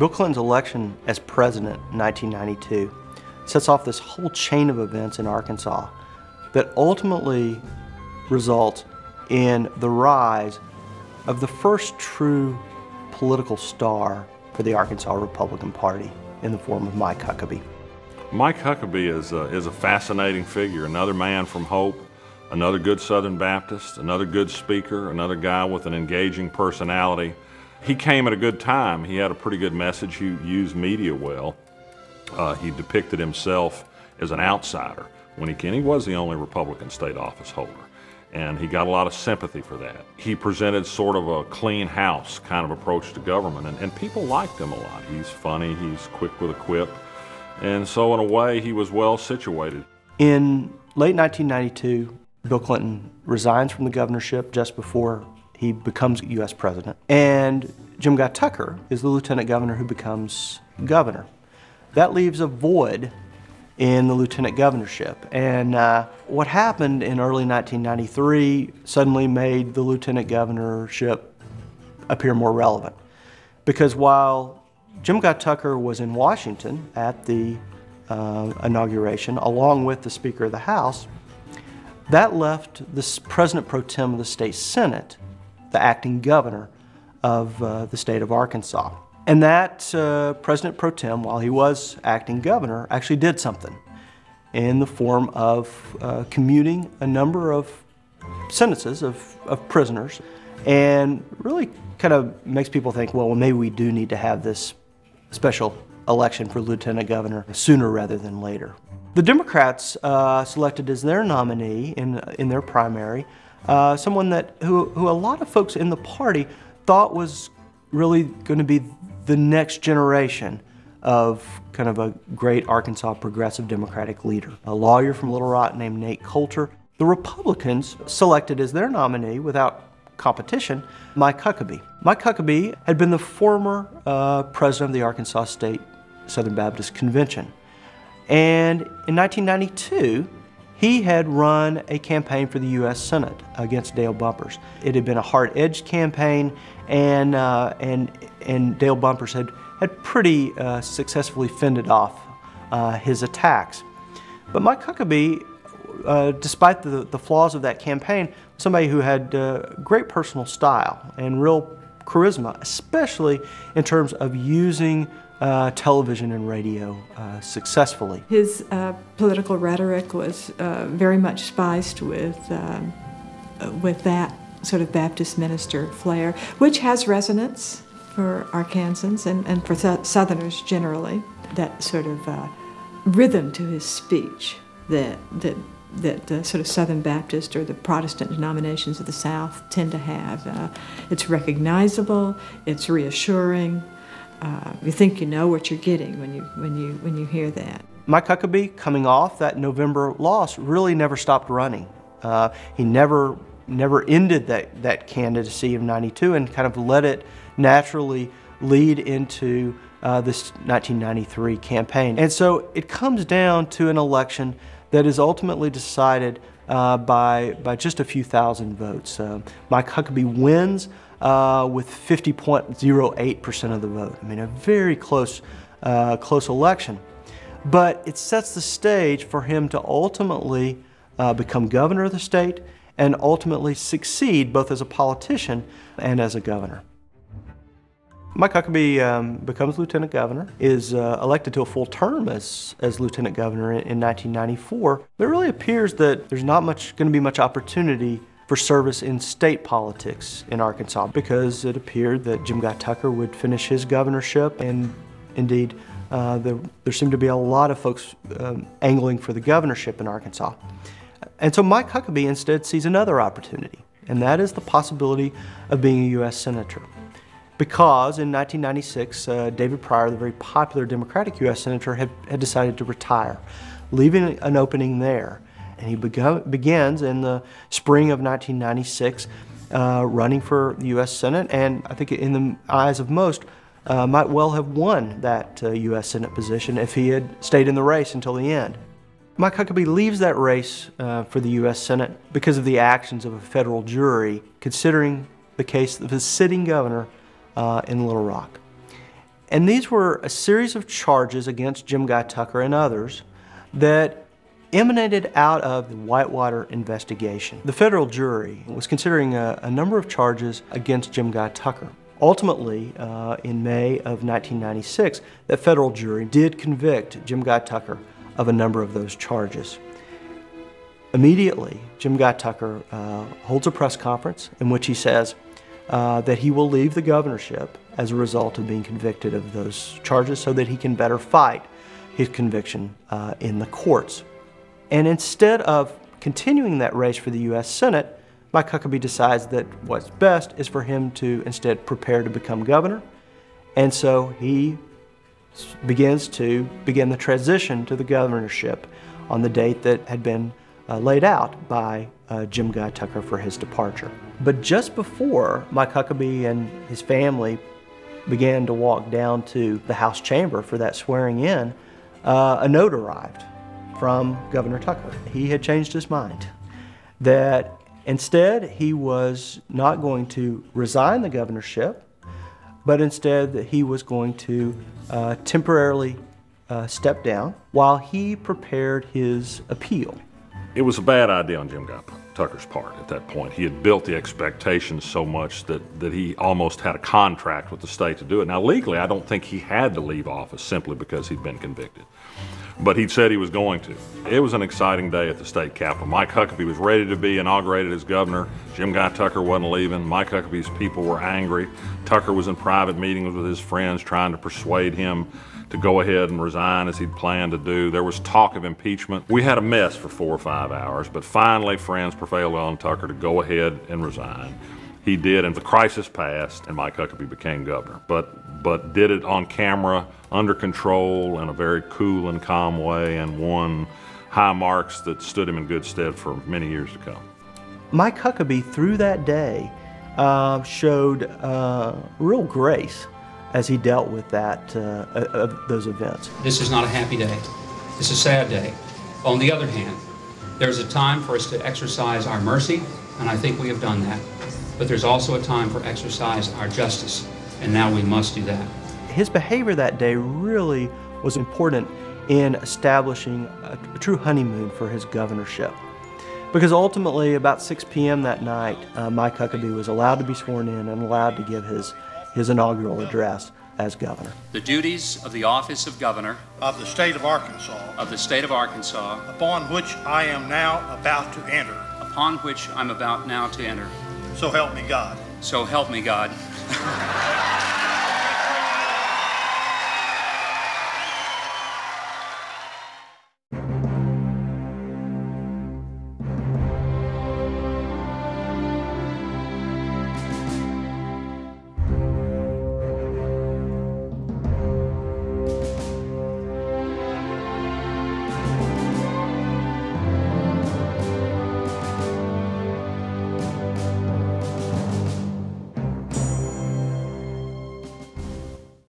Bill Clinton's election as president in 1992 sets off this whole chain of events in Arkansas that ultimately result in the rise of the first true political star for the Arkansas Republican Party in the form of Mike Huckabee. Mike Huckabee is a fascinating figure, another man from Hope, another good Southern Baptist, another good speaker, another guy with an engaging personality. He came at a good time. He had a pretty good message. He used media well. He depicted himself as an outsider when he came. He was the only Republican state office holder, and he got a lot of sympathy for that. He presented sort of a clean house kind of approach to government, and people liked him a lot. He's funny, he's quick with a quip, and so in a way he was well situated. In late 1992, Bill Clinton resigns from the governorship just before he becomes U.S. president, and Jim Guy Tucker is the lieutenant governor who becomes governor. That leaves a void in the lieutenant governorship, and what happened in early 1993 suddenly made the lieutenant governorship appear more relevant, because while Jim Guy Tucker was in Washington at the inauguration along with the Speaker of the House, that left the President Pro Tem of the State Senate, the acting governor of the state of Arkansas. And that President Pro Tem, while he was acting governor, actually did something in the form of commuting a number of sentences of prisoners, and really kind of makes people think, well, maybe we do need to have this special election for lieutenant governor sooner rather than later. The Democrats selected as their nominee in their primary someone who a lot of folks in the party thought was really going to be the next generation of kind of a great Arkansas progressive Democratic leader, a lawyer from Little Rock named Nate Coulter. The Republicans selected as their nominee, without competition, Mike Huckabee. Mike Huckabee had been the former president of the Arkansas State Southern Baptist Convention. And in 1992, he had run a campaign for the U.S. Senate against Dale Bumpers. It had been a hard-edged campaign, and Dale Bumpers had pretty successfully fended off his attacks. But Mike Huckabee, despite the flaws of that campaign, was somebody who had great personal style and real charisma, especially in terms of using television and radio successfully. His political rhetoric was very much spiced with that sort of Baptist minister flair, which has resonance for Arkansans and for Southerners generally. That sort of rhythm to his speech that the sort of Southern Baptist or the Protestant denominations of the South tend to have. It's recognizable, it's reassuring. You think you know what you're getting when you hear that. Mike Huckabee, coming off that November loss, really never stopped running. He never ended that candidacy of '92 and kind of let it naturally lead into this 1993 campaign. And so it comes down to an election that is ultimately decided by just a few thousand votes. Mike Huckabee wins with 50.08% of the vote. I mean, a very close election. But it sets the stage for him to ultimately become governor of the state and ultimately succeed both as a politician and as a governor. Mike Huckabee becomes lieutenant governor, is elected to a full term as lieutenant governor in 1994. But it really appears that there's not going to be much opportunity for service in state politics in Arkansas, because it appeared that Jim Guy Tucker would finish his governorship, and indeed there seemed to be a lot of folks angling for the governorship in Arkansas. And so Mike Huckabee instead sees another opportunity, and that is the possibility of being a U.S. Senator. Because in 1996, David Pryor, the very popular Democratic U.S. Senator, had decided to retire, leaving an opening there. And he begins in the spring of 1996 running for the U.S. Senate, and I think in the eyes of most, might well have won that U.S. Senate position if he had stayed in the race until the end. Mike Huckabee leaves that race for the U.S. Senate because of the actions of a federal jury considering the case of his sitting governor in Little Rock. And these were a series of charges against Jim Guy Tucker and others that emanated out of the Whitewater investigation. The federal jury was considering a number of charges against Jim Guy Tucker. Ultimately, in May of 1996, that federal jury did convict Jim Guy Tucker of a number of those charges. Immediately, Jim Guy Tucker holds a press conference in which he says that he will leave the governorship as a result of being convicted of those charges so that he can better fight his conviction in the courts. And instead of continuing that race for the U.S. Senate, Mike Huckabee decides that what's best is for him to instead prepare to become governor. And so he begins the transition to the governorship on the date that had been laid out by Jim Guy Tucker for his departure. But just before Mike Huckabee and his family began to walk down to the House chamber for that swearing in, a note arrived from Governor Tucker. He had changed his mind, that instead he was not going to resign the governorship, but instead that he was going to temporarily step down while he prepared his appeal. It was a bad idea on Jim Guy Tucker's part at that point. He had built the expectations so much that he almost had a contract with the state to do it. Now, legally, I don't think he had to leave office simply because he'd been convicted. But he'd said he was going to. It was an exciting day at the state capitol. Mike Huckabee was ready to be inaugurated as governor. Jim Guy Tucker wasn't leaving. Mike Huckabee's people were angry. Tucker was in private meetings with his friends trying to persuade him to go ahead and resign as he'd planned to do. There was talk of impeachment. We had a mess for 4 or 5 hours, but finally friends prevailed on Tucker to go ahead and resign. He did, and the crisis passed, and Mike Huckabee became governor, but did it on camera, under control, in a very cool and calm way, and won high marks that stood him in good stead for many years to come. Mike Huckabee, through that day, showed real grace as he dealt with those events. This is not a happy day. It's a sad day. On the other hand, there's a time for us to exercise our mercy, and I think we have done that. But there's also a time for exercise our justice, and now we must do that. His behavior that day really was important in establishing a true honeymoon for his governorship. Because ultimately, about 6 p.m. that night, Mike Huckabee was allowed to be sworn in and allowed to give his inaugural address as governor. The duties of the office of governor of the state of Arkansas, upon which I am now about to enter. I'm about now to enter. So help me God. So help me God.